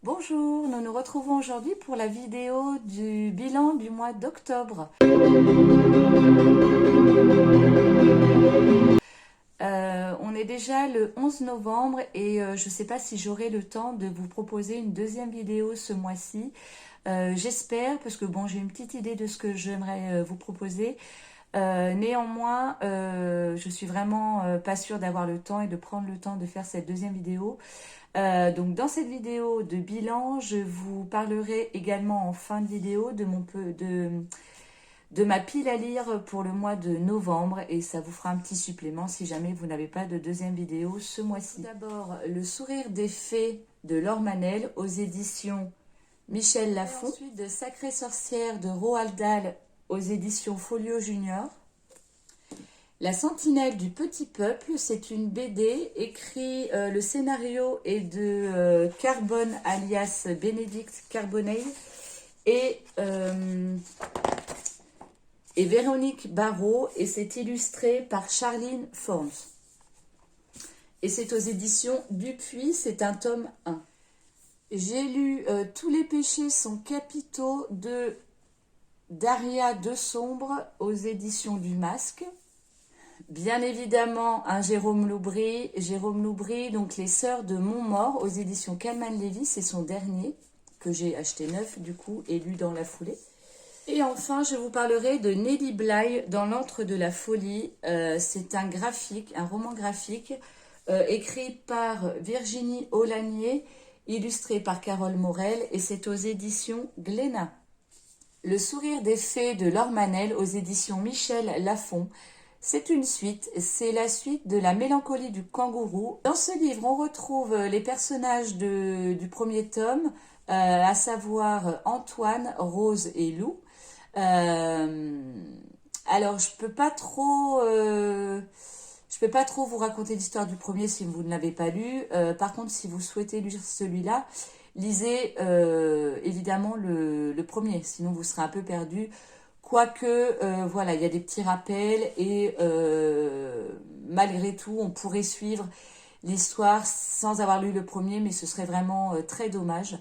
Bonjour, nous nous retrouvons aujourd'hui pour la vidéo du bilan du mois d'octobre. On est déjà le 11 novembre et je ne sais pas si j'aurai le temps de vous proposer une deuxième vidéo ce mois-ci. J'espère, parce que bon, j'ai une petite idée de ce que j'aimerais vous proposer. Néanmoins, je suis vraiment pas sûre d'avoir le temps et de prendre le temps de faire cette deuxième vidéo. Donc dans cette vidéo de bilan, je vous parlerai également en fin de vidéo de ma pile à lire pour le mois de novembre et ça vous fera un petit supplément si jamais vous n'avez pas de deuxième vidéo ce mois-ci. D'abord, Le sourire des fées de Laure Manel aux éditions Michel Lafon. Ensuite, de Sacrée sorcière de Roald Dahl aux éditions Folio Junior. La Sentinelle du Petit Peuple, c'est une BD écrit, le scénario est de Carbone alias Bénédicte Carbonell et Véronique Barrault et c'est illustré par Charline Forns. Et c'est aux éditions Dupuis, c'est un tome 1. J'ai lu Tous les péchés sont capitaux de Daria de Sombre aux éditions du Masque. Bien évidemment, un Jérôme Loubry, donc Les Sœurs de Montmort aux éditions Calman Lévy, c'est son dernier, que j'ai acheté neuf du coup et lu dans la foulée. Et enfin, je vous parlerai de Nelly Bly dans l'antre de la folie. C'est un roman graphique écrit par Virginie Aulagnier, illustré par Carole Morel et c'est aux éditions Glénat. Le sourire des fées de Laure Manel aux éditions Michel Lafon. C'est une suite, c'est la suite de La mélancolie du kangourou. Dans ce livre, on retrouve les personnages du premier tome, à savoir Antoine, Rose et Lou. Alors, je peux pas trop vous raconter l'histoire du premier si vous ne l'avez pas lu. Par contre, si vous souhaitez lire celui-là, lisez évidemment le premier, sinon vous serez un peu perdu. Quoique, voilà, il y a des petits rappels et malgré tout, on pourrait suivre l'histoire sans avoir lu le premier, mais ce serait vraiment très dommage.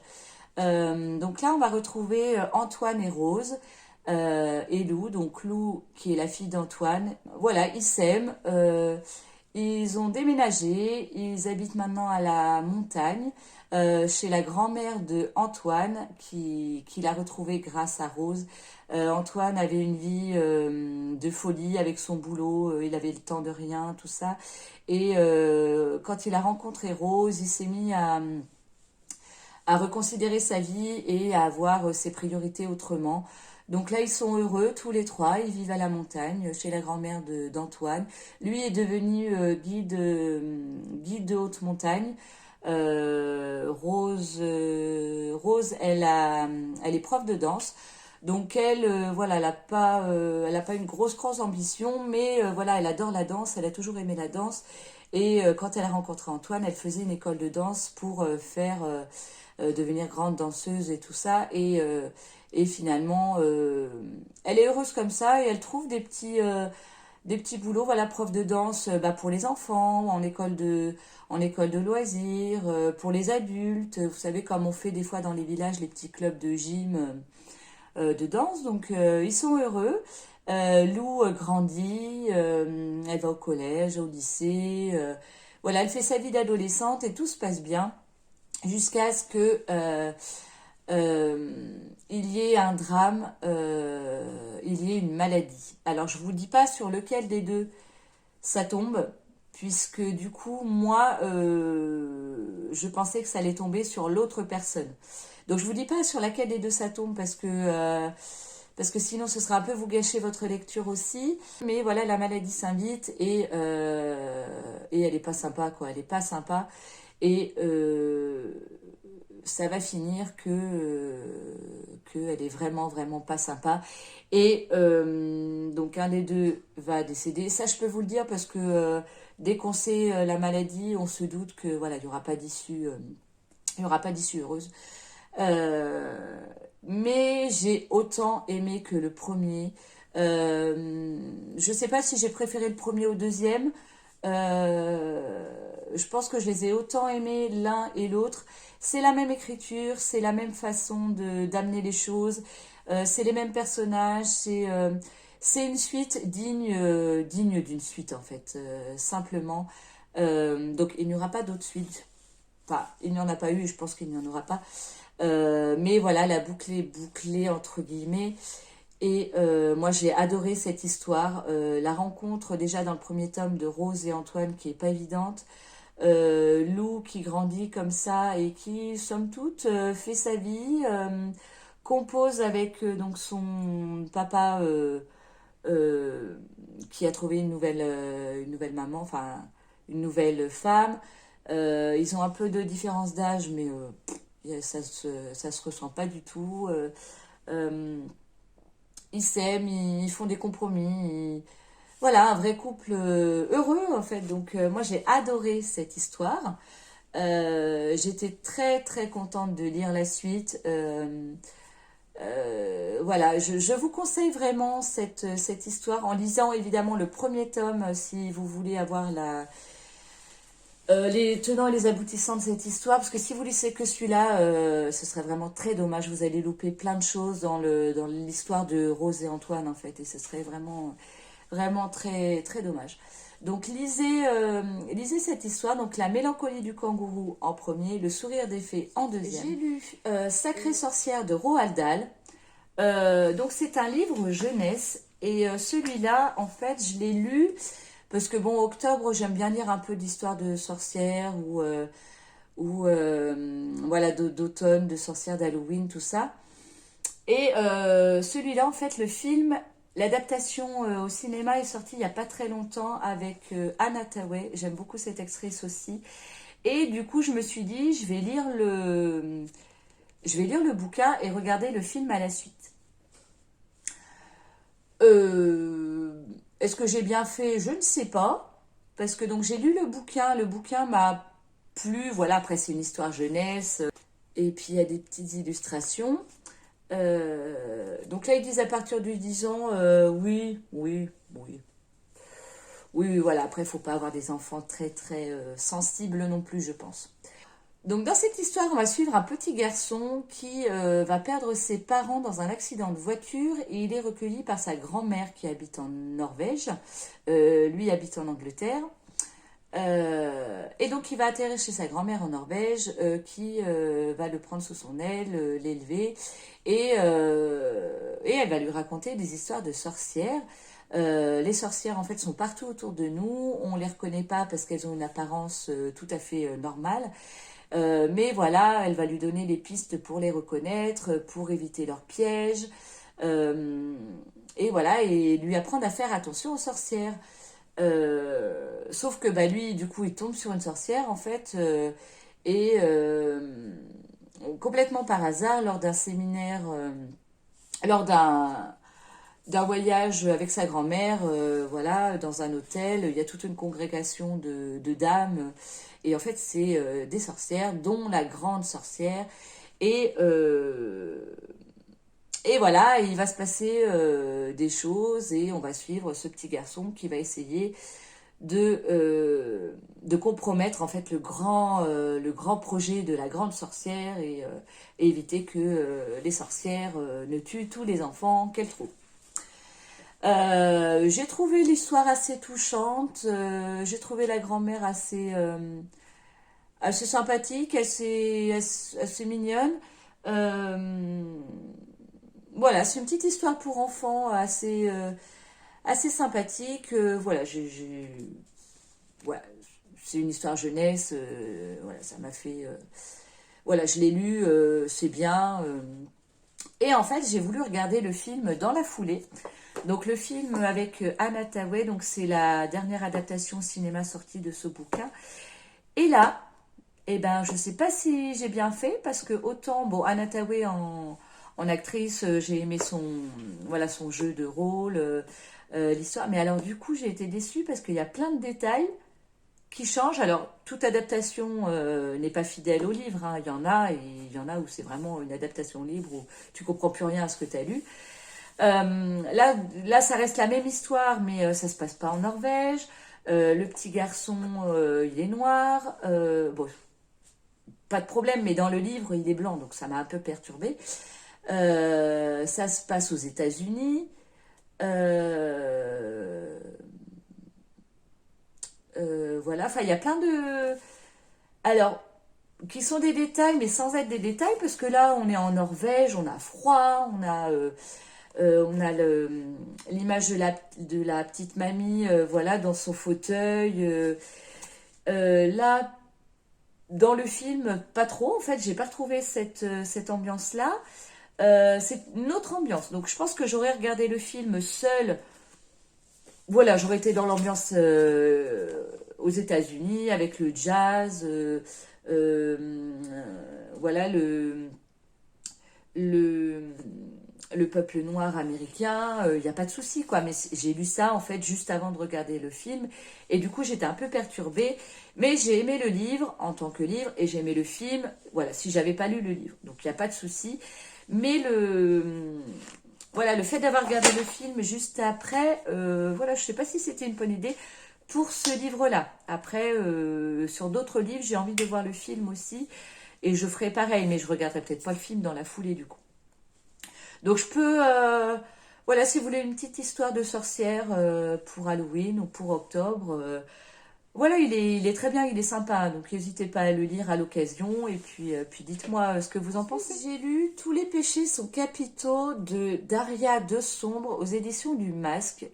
Donc là, on va retrouver Antoine et Rose et Lou. Donc Lou, qui est la fille d'Antoine. Voilà, ils s'aiment. Ils ont déménagé. Ils habitent maintenant à la montagne, chez la grand-mère de Antoine, qui l'a retrouvé grâce à Rose. Antoine avait une vie de folie avec son boulot. Il avait le temps de rien, tout ça. Et quand il a rencontré Rose, il s'est mis à reconsidérer sa vie et à avoir ses priorités autrement. Donc là, ils sont heureux, tous les trois. Ils vivent à la montagne, chez la grand-mère d'Antoine. Lui est devenu guide de haute montagne. Rose, elle est prof de danse. Donc elle, voilà, elle a pas une grosse ambition, mais voilà, elle adore la danse. Elle a toujours aimé la danse. Et quand elle a rencontré Antoine, elle faisait une école de danse pour devenir grande danseuse et tout ça. Et finalement, elle est heureuse comme ça et elle trouve des petits boulots, voilà, prof de danse pour les enfants, en école de loisirs, pour les adultes. Vous savez, comme on fait des fois dans les villages, les petits clubs de gym de danse. Donc, ils sont heureux. Lou grandit, elle va au collège, au lycée. Voilà, elle fait sa vie d'adolescente et tout se passe bien jusqu'à ce que il y ait un drame, il y ait une maladie. Alors, je vous dis pas sur lequel des deux ça tombe, puisque du coup, moi, je pensais que ça allait tomber sur l'autre personne. Donc, je vous dis pas sur laquelle des deux ça tombe, parce que sinon, ce sera un peu vous gâcher votre lecture aussi. Mais voilà, la maladie s'invite et elle est pas sympa, quoi. Elle est pas sympa. Et ça va finir que elle est vraiment pas sympa et donc un des deux va décéder. Ça, je peux vous le dire parce que dès qu'on sait la maladie, on se doute que voilà, il y aura pas d'issue heureuse. Mais j'ai autant aimé que le premier. Je sais pas si j'ai préféré le premier au deuxième. Je pense que je les ai autant aimés l'un et l'autre. C'est la même écriture, c'est la même façon de d'amener les choses, c'est les mêmes personnages, c'est une suite digne d'une suite en fait, simplement. Donc il n'y aura pas d'autres suites. Enfin, il n'y en a pas eu, et je pense qu'il n'y en aura pas. Mais voilà, la boucle est bouclée entre guillemets. Et moi, j'ai adoré cette histoire. La rencontre, déjà dans le premier tome, de Rose et Antoine, qui est pas évidente. Lou qui grandit comme ça et qui, somme toute, fait sa vie, compose avec donc son papa euh, qui a trouvé une nouvelle maman, enfin une nouvelle femme. Ils ont un peu de différence d'âge, mais ça se ressent pas du tout. Euh, ils s'aiment, ils font des compromis. Voilà, un vrai couple heureux en fait. Donc moi j'ai adoré cette histoire. J'étais très très contente de lire la suite. Voilà, je vous conseille vraiment cette histoire en lisant évidemment le premier tome si vous voulez avoir les tenants et les aboutissants de cette histoire, parce que si vous lisez que celui-là, ce serait vraiment très dommage. Vous allez louper plein de choses dans l'histoire de Rose et Antoine, en fait, et ce serait vraiment, vraiment très, très dommage. Donc, lisez cette histoire. Donc, La mélancolie du kangourou en premier, Le sourire des fées en deuxième. J'ai lu Sacrée sorcière de Roald Dahl. Donc, c'est un livre jeunesse, et celui-là, en fait, je l'ai lu parce que bon, octobre, j'aime bien lire un peu d'histoires de sorcières ou voilà, d'automne, de sorcières, d'Halloween, tout ça. Et celui-là, en fait, le film, l'adaptation au cinéma est sortie il n'y a pas très longtemps avec Anne Hathaway. J'aime beaucoup cette actrice aussi. Et du coup, je me suis dit, je vais lire le bouquin et regarder le film à la suite. Euh, Est-ce que j'ai bien fait? Je ne sais pas. Parce que donc j'ai lu le bouquin m'a plu. Voilà, après c'est une histoire jeunesse. Et puis il y a des petites illustrations. Donc là ils disent à partir de 10 ans, oui, oui, oui. Oui, oui, voilà, après il faut pas avoir des enfants très très sensibles non plus, je pense. Donc dans cette histoire, on va suivre un petit garçon qui va perdre ses parents dans un accident de voiture et il est recueilli par sa grand-mère qui habite en Norvège. Lui habite en Angleterre. Et donc il va atterrir chez sa grand-mère en Norvège qui va le prendre sous son aile, l'élever et elle va lui raconter des histoires de sorcières. Les sorcières en fait sont partout autour de nous, on les reconnaît pas parce qu'elles ont une apparence tout à fait normale. Mais voilà, elle va lui donner les pistes pour les reconnaître, pour éviter leurs pièges. Euh, et voilà, et lui apprendre à faire attention aux sorcières. Sauf que bah, lui, du coup, il tombe sur une sorcière, en fait, et complètement par hasard, lors d'un séminaire, lors d'un voyage avec sa grand-mère, voilà, dans un hôtel, il y a toute une congrégation de dames, et en fait, c'est des sorcières, dont la grande sorcière, et, euh, et voilà, il va se passer des choses, et on va suivre ce petit garçon qui va essayer de compromettre en fait le grand projet de la grande sorcière et éviter que les sorcières ne tuent tous les enfants qu'elles trouvent. J'ai trouvé l'histoire assez touchante, j'ai trouvé la grand-mère assez sympathique, assez mignonne. Euh, voilà, c'est une petite histoire pour enfants assez sympathique. Voilà, voilà, c'est une histoire jeunesse. Voilà, ça m'a fait. Voilà, je l'ai lu, c'est bien. Et en fait, j'ai voulu regarder le film dans la foulée. Donc le film avec Anne Hathaway, donc c'est la dernière adaptation cinéma sortie de ce bouquin. Et là, eh ben, je sais pas si j'ai bien fait parce que autant, bon, Anne Hathaway en actrice, j'ai aimé voilà, son jeu de rôle, l'histoire. Mais alors du coup, j'ai été déçue parce qu'il y a plein de détails qui changent. Alors, toute adaptation n'est pas fidèle au livre, hein. Il y en a et il y en a où c'est vraiment une adaptation libre où tu comprends plus rien à ce que tu as lu. Là, ça reste la même histoire, mais ça se passe pas en Norvège. Le petit garçon, il est noir. Bon, pas de problème, mais dans le livre, il est blanc, donc ça m'a un peu perturbée. Ça se passe aux États-Unis. Euh, voilà, enfin, il y a plein de... Alors, qui sont des détails, mais sans être des détails, parce que là, on est en Norvège, on a froid, on a l'image de la petite mamie, voilà, dans son fauteuil. Là, dans le film, pas trop, en fait, j'ai pas retrouvé cette ambiance-là. C'est une autre ambiance, donc je pense que j'aurais regardé le film seul. Voilà, j'aurais été dans l'ambiance aux États-Unis avec le jazz, euh, voilà le, le peuple noir américain, il n'y a pas de souci quoi. Mais j'ai lu ça en fait juste avant de regarder le film et du coup j'étais un peu perturbée. Mais j'ai aimé le livre en tant que livre et j'ai aimé le film. Voilà, si j'avais pas lu le livre, donc il n'y a pas de souci. Mais voilà, le fait d'avoir regardé le film juste après, voilà, je sais pas si c'était une bonne idée pour ce livre-là. Après, sur d'autres livres, j'ai envie de voir le film aussi. Et je ferai pareil, mais je regarderai peut-être pas le film dans la foulée du coup. Donc je peux, voilà, si vous voulez une petite histoire de sorcière pour Halloween ou pour octobre, voilà, il est très bien, il est sympa. Donc n'hésitez pas à le lire à l'occasion. Et puis dites-moi ce que vous en pensez. J'ai lu Tous les péchés sont capitaux de Daria de Sombre aux éditions du Masque.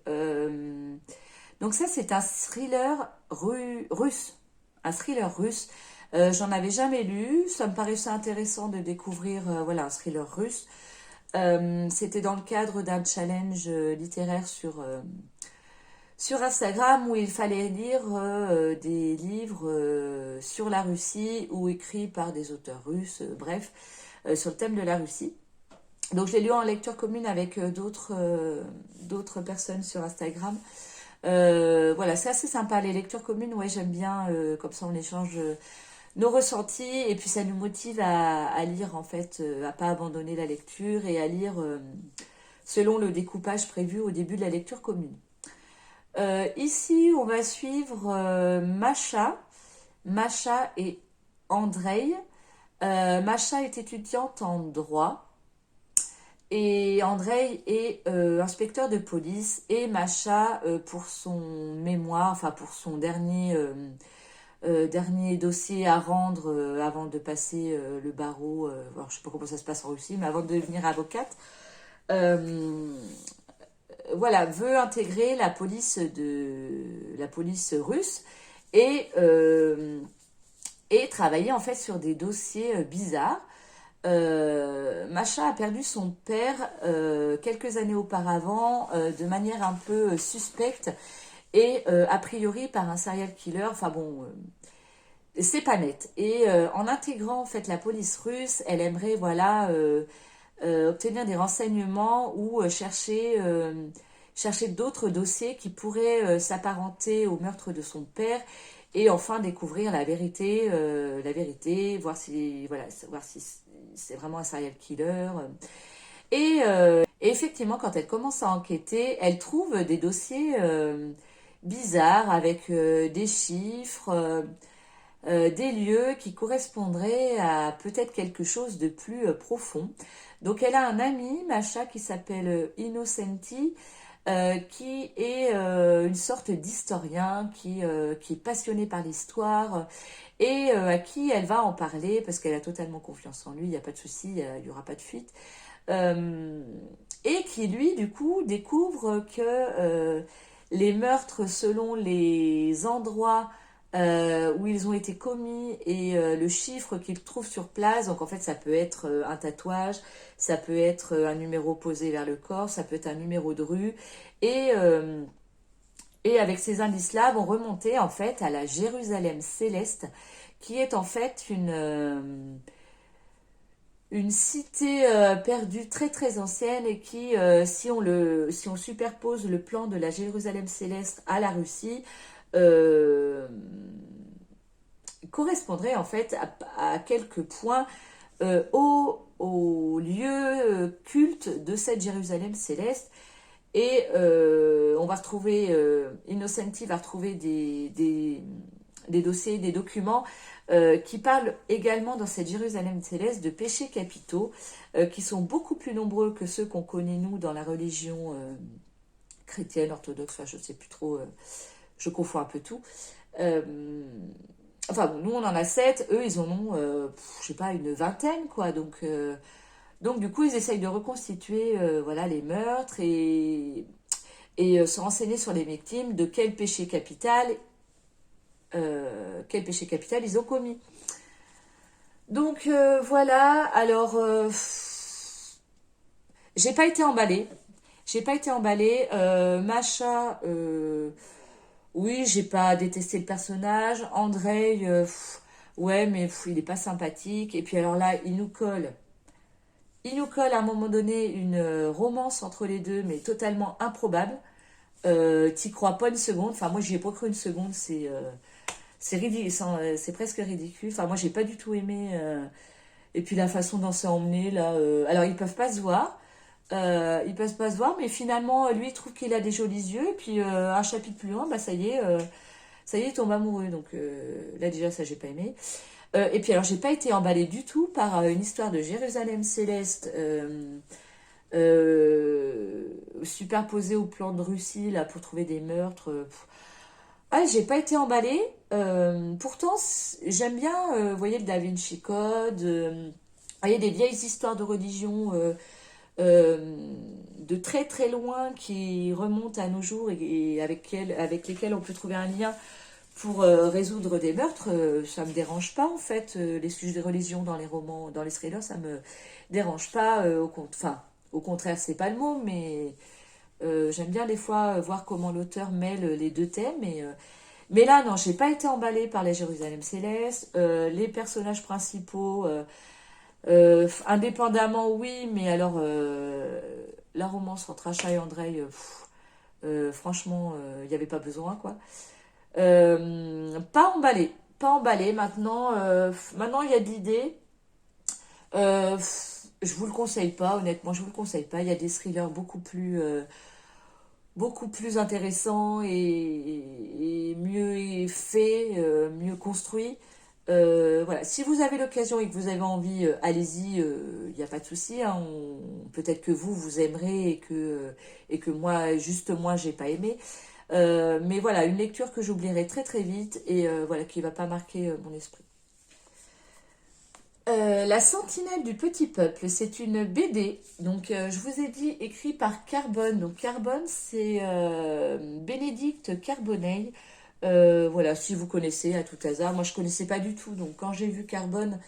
Donc ça, c'est un thriller russe. Un thriller russe. J'en avais jamais lu. Ça me paraissait intéressant de découvrir voilà, un thriller russe. C'était dans le cadre d'un challenge littéraire sur Instagram où il fallait lire des livres sur la Russie ou écrits par des auteurs russes, bref, sur le thème de la Russie. Donc je l'ai lu en lecture commune avec d'autres personnes sur Instagram. Voilà, c'est assez sympa. Les lectures communes, ouais, j'aime bien. Comme ça, on échange nos ressentis et puis ça nous motive à lire, en fait, à pas abandonner la lecture et à lire selon le découpage prévu au début de la lecture commune. Ici, on va suivre Masha et Andrei. Masha est étudiante en droit. Et Andrei est inspecteur de police et Masha pour son mémoire, enfin pour son dernier dossier à rendre avant de passer le barreau, alors je sais pas comment ça se passe en Russie, mais avant de devenir avocate, euh, voilà, veut intégrer la police russe et, euh, et travailler en fait sur des dossiers bizarres. Masha a perdu son père quelques années auparavant de manière un peu suspecte et a priori par un serial killer. Enfin bon, c'est pas net. Et en intégrant en fait la police russe, elle aimerait voilà obtenir des renseignements ou chercher d'autres dossiers qui pourraient s'apparenter au meurtre de son père et enfin découvrir la vérité, voir si c'est vraiment un serial killer. Et effectivement, quand elle commence à enquêter, elle trouve des dossiers bizarres avec des chiffres, des lieux qui correspondraient à peut-être quelque chose de plus profond. Donc elle a un ami, Masha, qui s'appelle Innocenti, qui est une sorte d'historien qui est passionné par l'histoire et à qui elle va en parler parce qu'elle a totalement confiance en lui, il n'y a pas de souci, il n'y aura pas de fuite. Euh, et qui lui, du coup, découvre que les meurtres selon les endroits où ils ont été commis et le chiffre qu'ils trouvent sur place, donc en fait ça peut être un tatouage, ça peut être un numéro posé vers le corps, ça peut être un numéro de rue, et, euh, et avec ces indices-là vont remonter en fait à la Jérusalem céleste, qui est en fait une cité perdue très très ancienne et qui, si on superpose le plan de la Jérusalem céleste à la Russie, euh, correspondrait en fait à quelques points au lieu culte de cette Jérusalem céleste. Et on va retrouver, Innocenti va retrouver des dossiers, des documents qui parlent également dans cette Jérusalem céleste de péchés capitaux qui sont beaucoup plus nombreux que ceux qu'on connaît nous dans la religion chrétienne, orthodoxe, enfin je ne sais plus trop, je confonds un peu tout. Enfin bon, nous on en a 7, eux ils en ont, je sais pas, une vingtaine quoi, donc du coup ils essayent de reconstituer voilà, les meurtres et se renseigner sur les victimes de quel péché capital ils ont commis. Donc voilà, alors j'ai pas été emballée. J'ai pas été emballée. Macha, oui, j'ai pas détesté le personnage. Andrei, ouais, mais il est pas sympathique. Et puis alors là, il nous colle à un moment donné une romance entre les deux, mais totalement improbable. T'y crois pas une seconde. Enfin, moi, j'y ai pas cru une seconde. C'est ridicule, c'est presque ridicule. Enfin, moi, j'ai pas du tout aimé. Et puis la façon dont c'est emmené là. Alors, ils peuvent pas se voir. Ils peuvent pas se voir, mais finalement, lui, il trouve qu'il a des jolis yeux. Et puis un chapitre plus loin, bah ça y est, il tombe amoureux. Donc là, déjà, ça, j'ai pas aimé. Et puis alors, j'ai pas été emballée du tout par une histoire de Jérusalem céleste. Superposée au plan de Russie là pour trouver des meurtres. Ah, j'ai pas été emballée. Pourtant, j'aime bien, vous voyez, le Da Vinci Code. Vous voyez, des vieilles histoires de religion de très très loin qui remontent à nos jours et avec lesquelles on peut trouver un lien pour résoudre des meurtres. Ça me dérange pas en fait. Les sujets de religion dans les romans, dans les thrillers, ça me dérange pas. Enfin, au contraire, c'est pas le mot, mais j'aime bien des fois voir comment l'auteur mêle les deux thèmes. Mais là, non, j'ai pas été emballée par les Jérusalem céleste. Les personnages principaux, indépendamment, oui, mais alors la romance entre Acha et Andrei, franchement, il n'y avait pas besoin, quoi. Pas emballée, pas emballée. Maintenant, il y a de l'idée. Je vous le conseille pas, honnêtement, je vous le conseille pas. Il y a des thrillers beaucoup plus intéressants et mieux faits, mieux construits. Voilà. Si vous avez l'occasion et que vous avez envie, allez-y, il n'y a pas de souci. Hein. Peut-être que vous aimerez et que moi, juste moi, j'ai pas aimé. Mais voilà, une lecture que j'oublierai très très vite et voilà, qui va pas marquer mon esprit. La Sentinelle du Petit Peuple, c'est une BD. Donc, je vous ai dit écrit par Carbone. Donc, Carbone, c'est Bénédicte Carbonneil. Voilà, si vous connaissez à tout hasard. Moi, je connaissais pas du tout. Donc, quand j'ai vu Carbone,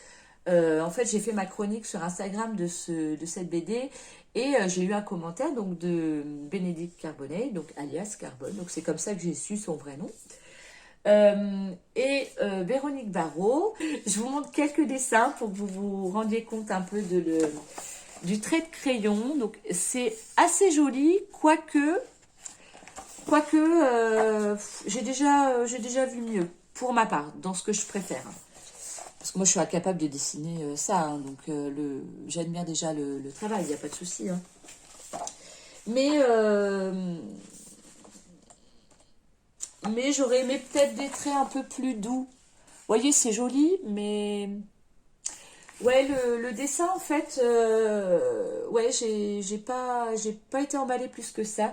en fait, j'ai fait ma chronique sur Instagram de cette BD et j'ai eu un commentaire donc de Bénédicte Carbonneil, donc alias Carbone. Donc, c'est comme ça que j'ai su son vrai nom. Véronique Barrault. Je vous montre quelques dessins pour que vous vous rendiez compte un peu du trait de crayon. Donc c'est assez joli, quoique j'ai déjà vu mieux, pour ma part, dans ce que je préfère. Parce que moi je suis incapable de dessiner ça, hein, donc j'admire déjà le travail, il n'y a pas de souci. Hein. Mais j'aurais aimé peut-être des traits un peu plus doux. Vous voyez, c'est joli, mais... Ouais, le dessin, en fait, ouais, j'ai pas été emballée plus que ça.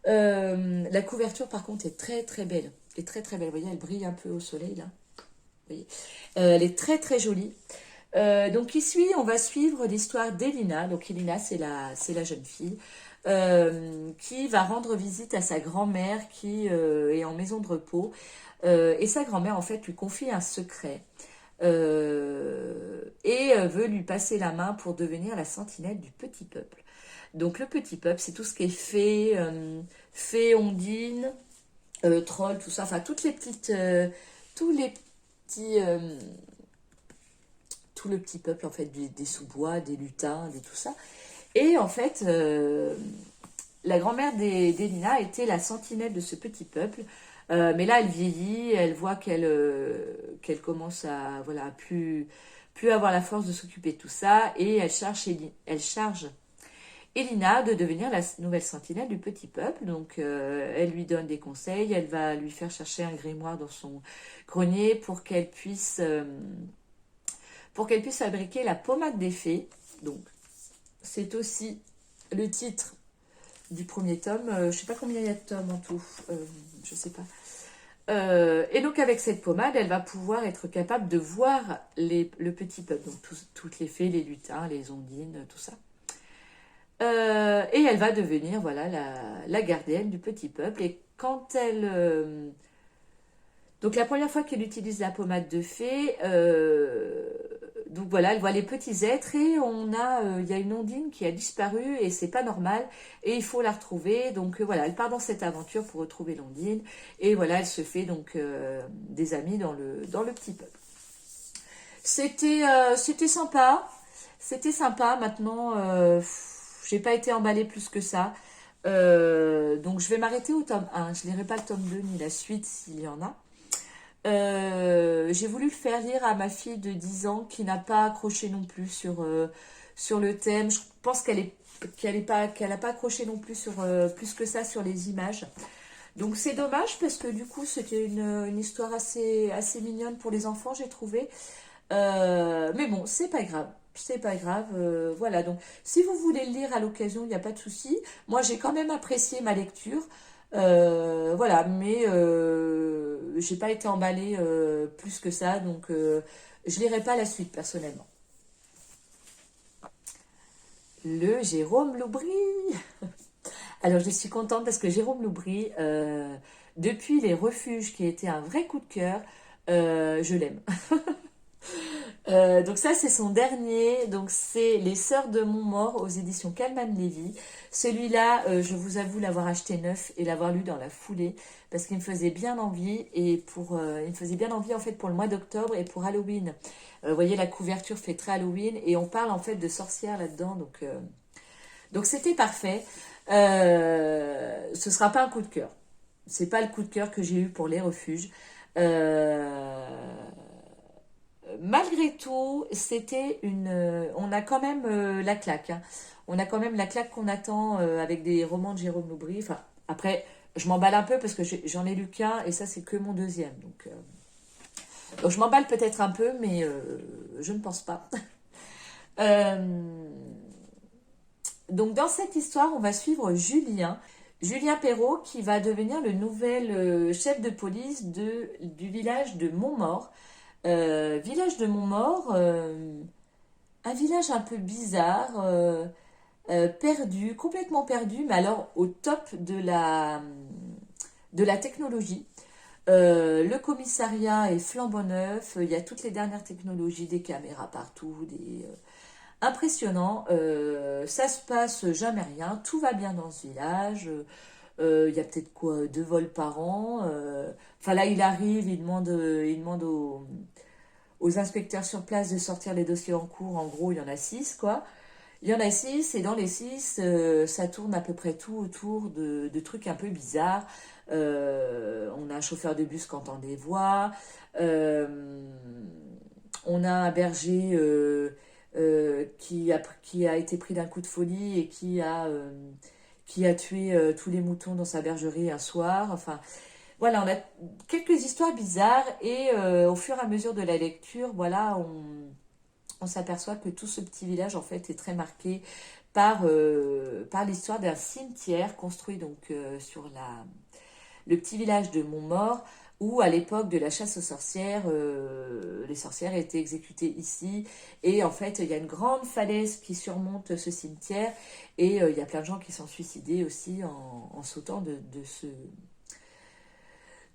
La couverture, par contre, est très, très belle. Elle est très, très belle. Vous voyez, elle brille un peu au soleil, là. Vous voyez. Elle est très, très jolie. Donc, on va suivre l'histoire d'Elina. Donc, Elina, c'est la jeune fille. Qui va rendre visite à sa grand-mère qui est en maison de repos. Et sa grand-mère, en fait, lui confie un secret et veut lui passer la main pour devenir la sentinelle du petit peuple. Donc, le petit peuple, c'est tout ce qui est fées, ondines, trolls, tout ça. Enfin, tous les petits... tout le petit peuple, en fait, des sous-bois, des lutins, tout ça. Et en fait, la grand-mère d'Elina était la sentinelle de ce petit peuple. Mais là, elle vieillit, elle voit qu'elle commence à voilà, plus avoir la force de s'occuper de tout ça. Et elle charge Elina de devenir la nouvelle sentinelle du petit peuple. Donc, elle lui donne des conseils, elle va lui faire chercher un grimoire dans son grenier pour qu'elle puisse fabriquer la pommade des fées. Donc, c'est aussi le titre du premier tome. Je ne sais pas combien il y a de tomes en tout. Je ne sais pas. Et donc avec cette pommade, elle va pouvoir être capable de voir le petit peuple, donc toutes les fées, les lutins, les ondines, tout ça. Et elle va devenir voilà la gardienne du petit peuple. Et quand elle... donc la première fois qu'elle utilise la pommade de fée, donc voilà, elle voit les petits êtres et il y a une ondine qui a disparu et c'est pas normal et il faut la retrouver. Donc voilà, elle part dans cette aventure pour retrouver l'ondine et voilà, elle se fait donc des amis dans le petit peuple. C'était sympa, c'était sympa. Maintenant, j'ai pas été emballée plus que ça. Donc je vais m'arrêter au tome 1. Je lirai pas le tome 2 ni la suite s'il y en a. J'ai voulu le faire lire à ma fille de 10 ans qui n'a pas accroché non plus sur le thème. Je pense qu'elle n'a pas accroché non plus sur plus que ça sur les images. Donc c'est dommage parce que du coup c'était une histoire assez mignonne pour les enfants, j'ai trouvé. Mais bon, c'est pas grave. C'est pas grave. Voilà, donc si vous voulez le lire à l'occasion, il n'y a pas de souci. Moi j'ai quand même apprécié ma lecture. Voilà, mais j'ai pas été emballée plus que ça, donc je lirai pas la suite personnellement. Le Jérôme Loubry. Alors je suis contente parce que Jérôme Loubry, depuis Les Refuges, qui a été un vrai coup de cœur, je l'aime. Donc ça c'est son dernier, donc c'est Les Sœurs de Montmort aux éditions Calman Lévy. Celui-là, je vous avoue l'avoir acheté neuf et l'avoir lu dans la foulée parce qu'il me faisait bien envie il me faisait bien envie en fait pour le mois d'octobre et pour Halloween. Vous voyez la couverture fait très Halloween et on parle en fait de sorcières là-dedans, donc c'était parfait. Ce sera pas un coup de cœur. C'est pas le coup de cœur que j'ai eu pour Les Refuges. Euh, Malgré tout, on a quand même la claque, hein. On a quand même la claque qu'on attend avec des romans de Jérôme Loubry. Enfin, après, je m'emballe un peu parce que j'en ai lu qu'un et ça, c'est que mon deuxième. Donc je m'emballe peut-être un peu, mais je ne pense pas. Euh, donc, dans cette histoire, on va suivre Julien Perrault, qui va devenir le nouvel chef de police du village de Montmort. Village de Montmort, un village un peu bizarre, perdu, complètement perdu, mais alors au top de la technologie. Le commissariat est flambant neuf, il y a toutes les dernières technologies, des caméras partout, impressionnant. Ça se passe jamais rien, tout va bien dans ce village. Il y a peut-être quoi, 2 vols par an. Enfin là, il arrive, il demande aux inspecteurs sur place de sortir les dossiers en cours. En gros, il y en a 6, quoi. Il y en a 6, et dans les 6, ça tourne à peu près tout autour de trucs un peu bizarres. On a un chauffeur de bus qui entend des voix. Euh, on a un berger qui a été pris d'un coup de folie et qui a tué tous les moutons dans sa bergerie un soir. Enfin, voilà, on a quelques histoires bizarres et au fur et à mesure de la lecture, voilà, on s'aperçoit que tout ce petit village en fait est très marqué par l'histoire d'un cimetière construit donc sur le petit village de Montmort où à l'époque de la chasse aux sorcières, les sorcières étaient exécutées ici et en fait il y a une grande falaise qui surmonte ce cimetière et il y a plein de gens qui sont suicidés aussi en sautant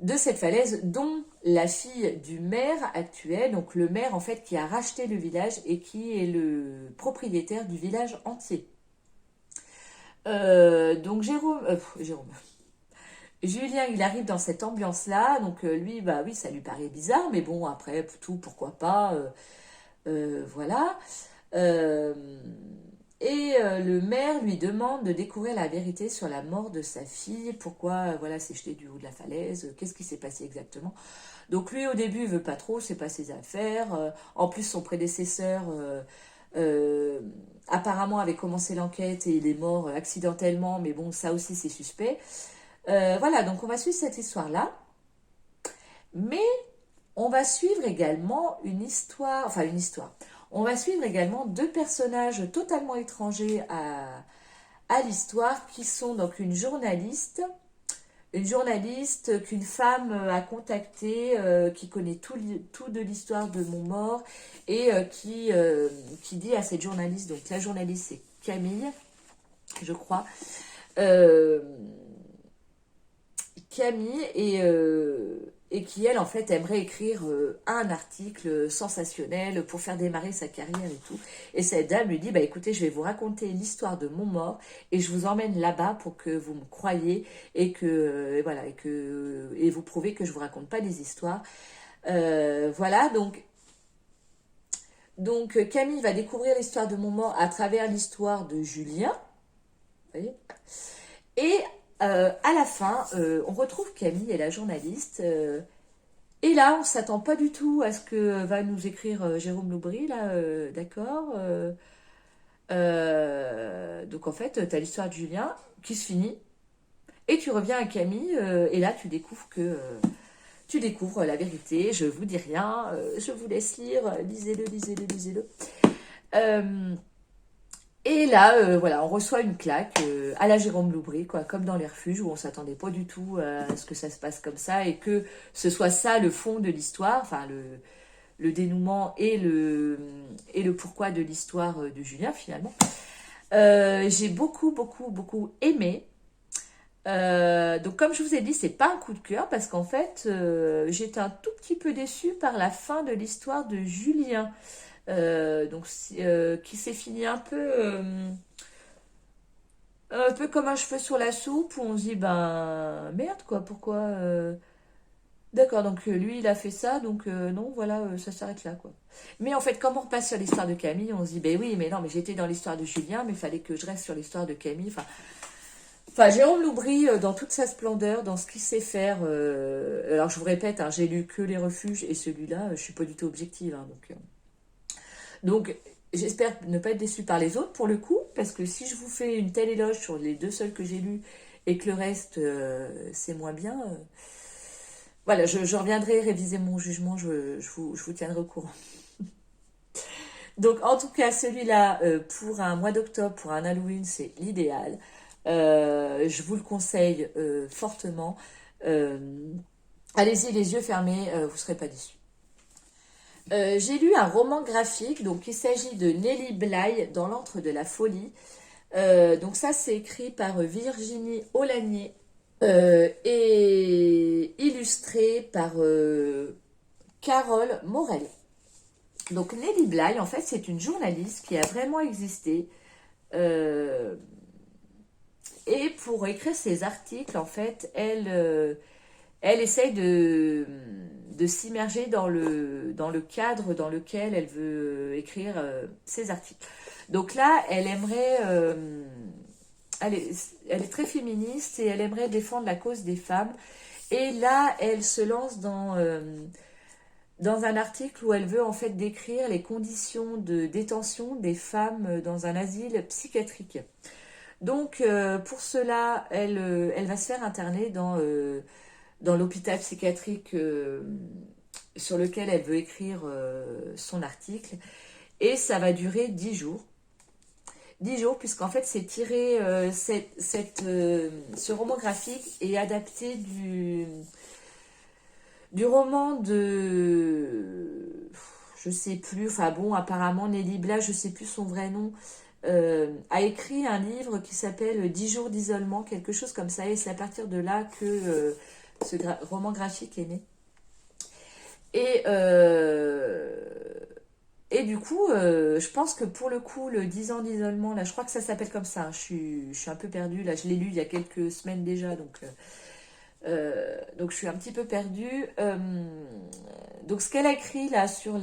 de cette falaise, dont la fille du maire actuel, donc le maire en fait qui a racheté le village et qui est le propriétaire du village entier. Donc Jérôme, Julien, il arrive dans cette ambiance-là, donc lui, bah oui, ça lui paraît bizarre, mais bon, après, tout, pourquoi pas, voilà. Euh, le maire lui demande de découvrir la vérité sur la mort de sa fille, pourquoi voilà, s'est jeté du haut de la falaise, qu'est-ce qui s'est passé exactement. Donc lui au début il veut pas trop, c'est pas ses affaires. En plus son prédécesseur euh, apparemment avait commencé l'enquête et il est mort accidentellement, mais bon, ça aussi c'est suspect. Voilà, donc on va suivre cette histoire-là. Mais on va suivre également une histoire, enfin une histoire. On va suivre également deux personnages totalement étrangers à l'histoire qui sont donc une journaliste qu'une femme a contactée, qui connaît tout de l'histoire de Montmort et qui dit à cette journaliste, donc la journaliste c'est Camille, je crois, euh, Camille et qui, elle, en fait, aimerait écrire un article sensationnel pour faire démarrer sa carrière et tout. Et cette dame lui dit, bah écoutez, je vais vous raconter l'histoire de Montmort et je vous emmène là-bas pour que vous me croyiez et que, voilà, et vous prouvez que je vous raconte pas des histoires. Voilà, donc Camille va découvrir l'histoire de Montmort à travers l'histoire de Julien. Vous voyez. Et à la fin, on retrouve Camille et la journaliste. Et là, on ne s'attend pas du tout à ce que va nous écrire Jérôme Loubry, là, d'accord. Donc en fait, tu as l'histoire de Julien qui se finit. Et tu reviens à Camille, et là, tu découvres la vérité. Je vous dis rien, je vous laisse lire. Lisez-le, lisez-le, lisez-le. Et là, voilà, on reçoit une claque à la Jérôme Loubry, quoi, comme dans les refuges où on s'attendait pas du tout à ce que ça se passe comme ça et que ce soit ça le fond de l'histoire, enfin le dénouement et le pourquoi de l'histoire de Julien finalement. J'ai beaucoup, beaucoup, beaucoup aimé. Donc comme je vous ai dit, c'est pas un coup de cœur parce qu'en fait, j'étais un tout petit peu déçue par la fin de l'histoire de Julien. Qui s'est fini un peu comme un cheveu sur la soupe où on se dit ben merde quoi, pourquoi d'accord, donc lui il a fait ça, donc non, voilà, ça s'arrête là quoi. Mais en fait, comme on repasse sur l'histoire de Camille, on se dit ben oui, mais non, mais j'étais dans l'histoire de Julien, mais il fallait que je reste sur l'histoire de Camille. Enfin, Jérôme Loubry, dans toute sa splendeur, dans ce qu'il sait faire. Alors je vous répète, hein, j'ai lu que Les Refuges et celui-là, je suis pas du tout objective, hein, donc, j'espère ne pas être déçue par les autres pour le coup, parce que si je vous fais une telle éloge sur les deux seuls que j'ai lus et que le reste, c'est moins bien, voilà, je reviendrai réviser mon jugement, je vous tiendrai au courant. Donc, en tout cas, celui-là, pour un mois d'octobre, pour un Halloween, c'est l'idéal. Je vous le conseille fortement. Euh, Allez-y, les yeux fermés, vous ne serez pas déçus. J'ai lu un roman graphique, donc il s'agit de Nelly Bly dans l'antre de la folie. Donc ça c'est écrit par Virginie Aulagnier et illustré par Carole Morel. Donc Nelly Bly en fait c'est une journaliste qui a vraiment existé euh, et pour écrire ses articles en fait elle essaye de s'immerger dans le cadre dans lequel elle veut écrire ses articles. Donc là, elle aimerait... elle est très féministe et elle aimerait défendre la cause des femmes. Et là, elle se lance dans un article où elle veut en fait décrire les conditions de détention des femmes dans un asile psychiatrique. Donc, pour cela, elle va se faire interner dans l'hôpital psychiatrique sur lequel elle veut écrire son article. Et ça va durer 10 jours. 10 jours, puisqu'en fait, c'est tiré, ce roman graphique est adapté du roman de... Je sais plus, enfin bon, apparemment, Nelly Bly, je sais plus son vrai nom, a écrit un livre qui s'appelle 10 jours d'isolement, quelque chose comme ça, et c'est à partir de là que ce roman graphique est né. Et, et du coup, je pense que pour le coup, le 10 ans d'isolement, là, je crois que ça s'appelle comme ça, hein, je suis un peu perdue, là, je l'ai lu il y a quelques semaines déjà, donc je suis un petit peu perdue. Donc ce qu'elle a écrit là sur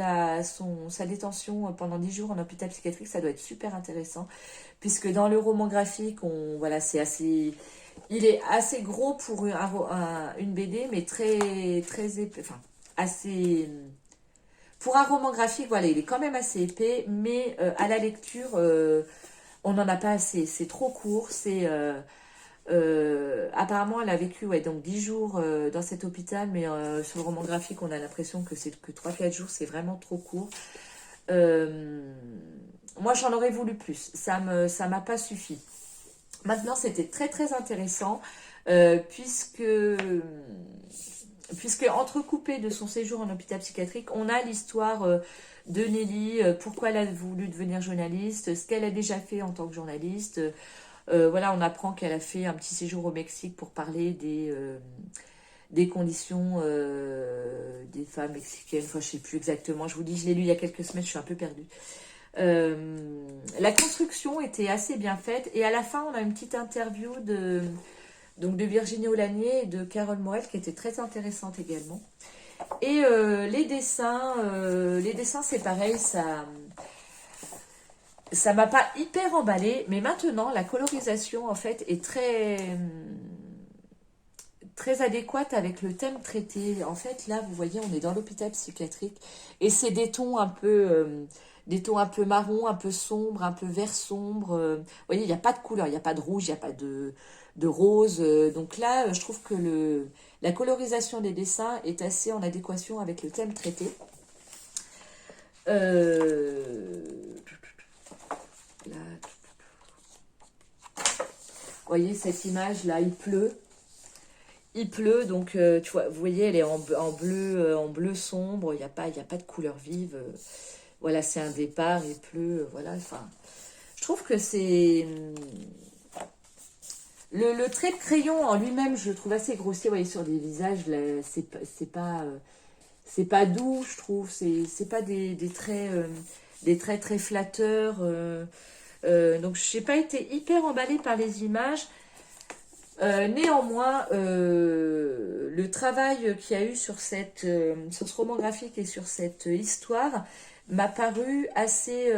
sa détention pendant 10 jours en hôpital psychiatrique, ça doit être super intéressant, puisque dans le roman graphique, voilà, il est assez gros pour une BD, mais très, très épais, enfin, assez Pour un roman graphique, voilà, il est quand même assez épais, mais à la lecture, on n'en a pas assez. C'est trop court. Apparemment, elle a vécu ouais, donc 10 jours dans cet hôpital, mais sur le roman graphique, on a l'impression que c'est que 3-4 jours, c'est vraiment trop court. Euh, Moi, j'en aurais voulu plus. Ça m'a pas suffi. Maintenant, c'était très très intéressant puisque entrecoupé de son séjour en hôpital psychiatrique, on a l'histoire de Nelly, pourquoi elle a voulu devenir journaliste, ce qu'elle a déjà fait en tant que journaliste. Voilà, on apprend qu'elle a fait un petit séjour au Mexique pour parler des conditions des femmes mexicaines. Enfin, je sais plus exactement. Je vous dis, je l'ai lu il y a quelques semaines, je suis un peu perdue. La construction était assez bien faite et à la fin, on a une petite interview donc de Virginie Aulagnier et de Carole Morel qui était très intéressante également. Et les dessins c'est pareil, ça m'a pas hyper emballé, mais maintenant la colorisation en fait est très adéquate avec le thème traité. En fait, là, vous voyez, on est dans l'hôpital psychiatrique et c'est des tons un peu marron, un peu sombre, un peu vert sombre. Vous voyez, il n'y a pas de couleur, il n'y a pas de rouge, il n'y a pas de rose. Donc là, je trouve que la colorisation des dessins est assez en adéquation avec le thème traité. Là, vous voyez, cette image-là, il pleut. Il pleut, donc tu vois, vous voyez, elle est en bleu sombre, il y a pas de couleur vive. Voilà, c'est un départ, il pleut, voilà. Enfin, je trouve que c'est... Le trait de crayon en lui-même, je le trouve assez grossier, vous voyez, sur des visages, là, c'est pas doux, je trouve. C'est pas des traits très flatteurs. Donc, je n'ai pas été hyper emballée par les images. Néanmoins, le travail qu'il y a eu sur ce roman graphique et sur cette histoire m'a paru assez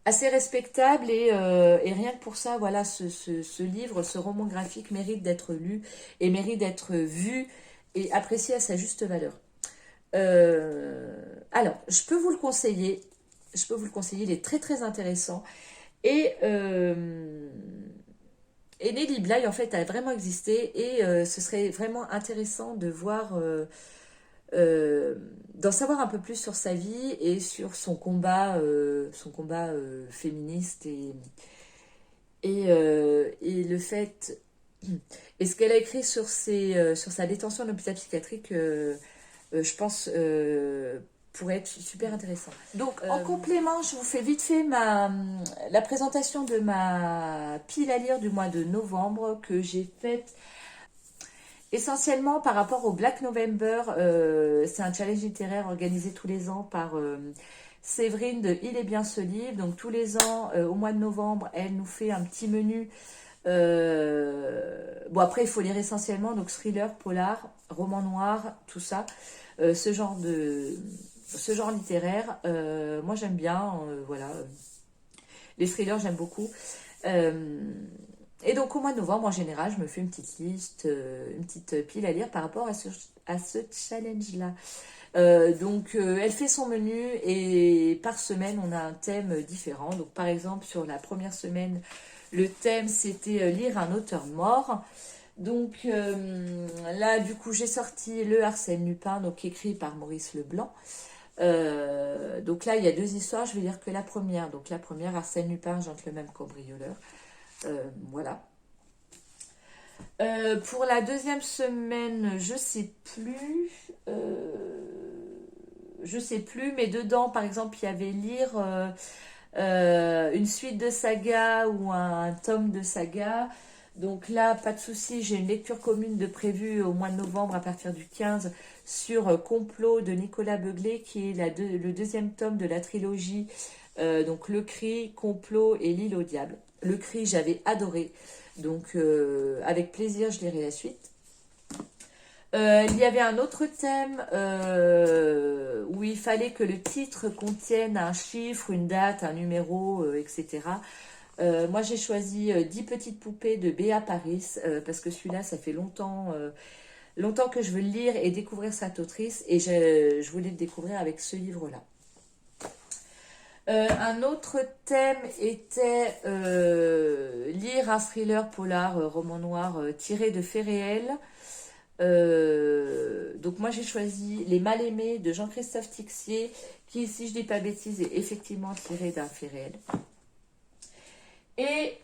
respectable et rien que pour ça, voilà, ce livre, ce roman graphique mérite d'être lu et mérite d'être vu et apprécié à sa juste valeur. Alors, je peux vous le conseiller. Je peux vous le conseiller, il est très très intéressant. Et, et Nelly Bly, en fait, a vraiment existé et ce serait vraiment intéressant de voir, d'en savoir un peu plus sur sa vie et sur son combat féministe et le fait, et ce qu'elle a écrit sur sa détention en hôpital psychiatrique, je pense, pourrait être super intéressant. Donc, en complément, je vous fais vite fait la présentation de ma pile à lire du mois de novembre que j'ai faite essentiellement par rapport au Black November. C'est un challenge littéraire organisé tous les ans par Séverine de Il est bien ce livre. Donc, tous les ans, au mois de novembre, elle nous fait un petit menu. Bon, après, il faut lire essentiellement donc thriller, polar, roman noir, tout ça. Ce genre littéraire, moi j'aime bien, voilà. Les thrillers, j'aime beaucoup. Et donc au mois de novembre, en général, je me fais une petite liste, une petite pile à lire par rapport à ce challenge-là. Donc elle fait son menu et par semaine, on a un thème différent. Donc par exemple, sur la première semaine, le thème, c'était lire un auteur mort. Donc là, du coup, j'ai sorti Le Arsène Lupin, donc écrit par Maurice Leblanc. Donc là, il y a deux histoires, je vais lire que la première. Donc la première, Arsène Lupin, gentleman cambrioleur. Voilà. Pour la deuxième semaine, je sais plus. Je sais plus, mais dedans, par exemple, il y avait lire une suite de saga ou un tome de saga. Donc là, pas de souci, j'ai une lecture commune de prévue au mois de novembre à partir du 15 sur Complot de Nicolas Beuglé, qui est le deuxième tome de la trilogie, donc Le Cri, Complot et L'île au diable. Le Cri, j'avais adoré, donc avec plaisir, je lirai la suite. Il y avait un autre thème où il fallait que le titre contienne un chiffre, une date, un numéro, etc. Moi, j'ai choisi 10 petites poupées de Béa Paris parce que celui-là, ça fait longtemps. longtemps que je veux le lire et découvrir cette autrice, et je voulais le découvrir avec ce livre-là. Un autre thème était lire un thriller polar, roman noir, tiré de faits réels. Donc moi j'ai choisi Les Mal-Aimés de Jean-Christophe Tixier, qui, si je dis pas bêtises, est effectivement tiré d'un fait réel. Et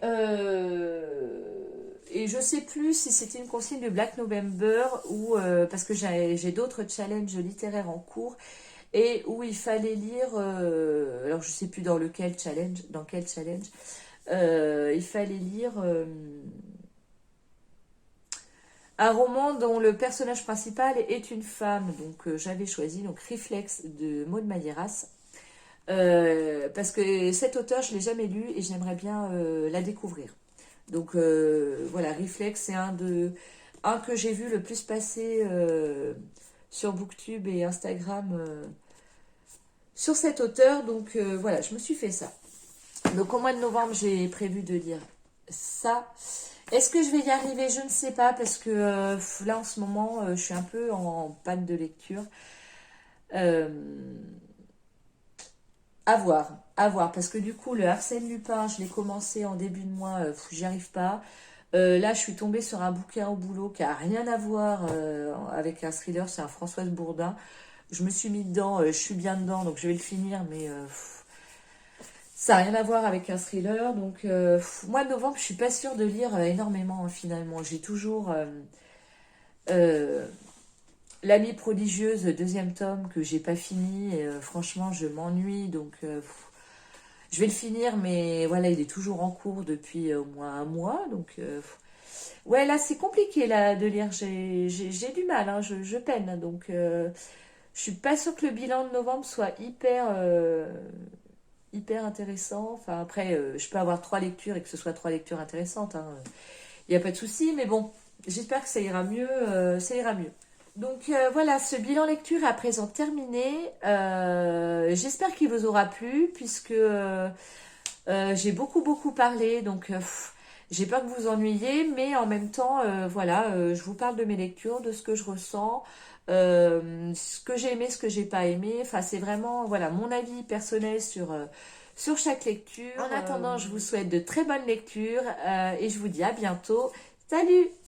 je sais plus si c'était une consigne de Black November ou parce que j'ai d'autres challenges littéraires en cours et où il fallait lire, alors je sais plus dans quel challenge, il fallait lire un roman dont le personnage principal est une femme. Donc j'avais choisi donc Réflexe de Maud Mayeras. Parce que cet auteur, je ne l'ai jamais lu et j'aimerais bien la découvrir. Donc voilà, Réflexe, c'est un que j'ai vu le plus passer sur Booktube et Instagram sur cet auteur. Donc voilà, je me suis fait ça. Donc au mois de novembre, j'ai prévu de lire ça. Est-ce que je vais y arriver? Je ne sais pas parce que là en ce moment, je suis un peu en panne de lecture. À voir, parce que du coup, le Arsène Lupin, je l'ai commencé en début de mois, j'y arrive pas. Là, je suis tombée sur un bouquin au boulot qui a rien à voir avec un thriller, c'est un Françoise Bourdin. Je me suis mis dedans, je suis bien dedans, donc je vais le finir, mais ça n'a rien à voir avec un thriller. Donc, mois de novembre, je suis pas sûre de lire énormément, hein, finalement. J'ai toujours L'Amie prodigieuse, deuxième tome, que j'ai pas fini. Et, franchement, je m'ennuie, donc je vais le finir, mais voilà, il est toujours en cours depuis au moins un mois. Donc, ouais, là, c'est compliqué là, de lire. J'ai du mal, hein, je peine. Donc, je suis pas sûre que le bilan de novembre soit hyper intéressant. Enfin, après, je peux avoir 3 lectures et que ce soit 3 lectures intéressantes, hein. Il n'y a pas de souci, mais bon, j'espère que ça ira mieux. Ça ira mieux. Donc voilà, ce bilan lecture est à présent terminé. J'espère qu'il vous aura plu, puisque j'ai beaucoup parlé, donc j'ai peur que vous vous ennuyiez, mais en même temps, voilà, je vous parle de mes lectures, de ce que je ressens, ce que j'ai aimé, ce que j'ai pas aimé. Enfin, c'est vraiment, voilà, mon avis personnel sur chaque lecture. En attendant, je vous souhaite de très bonnes lectures et je vous dis à bientôt. Salut!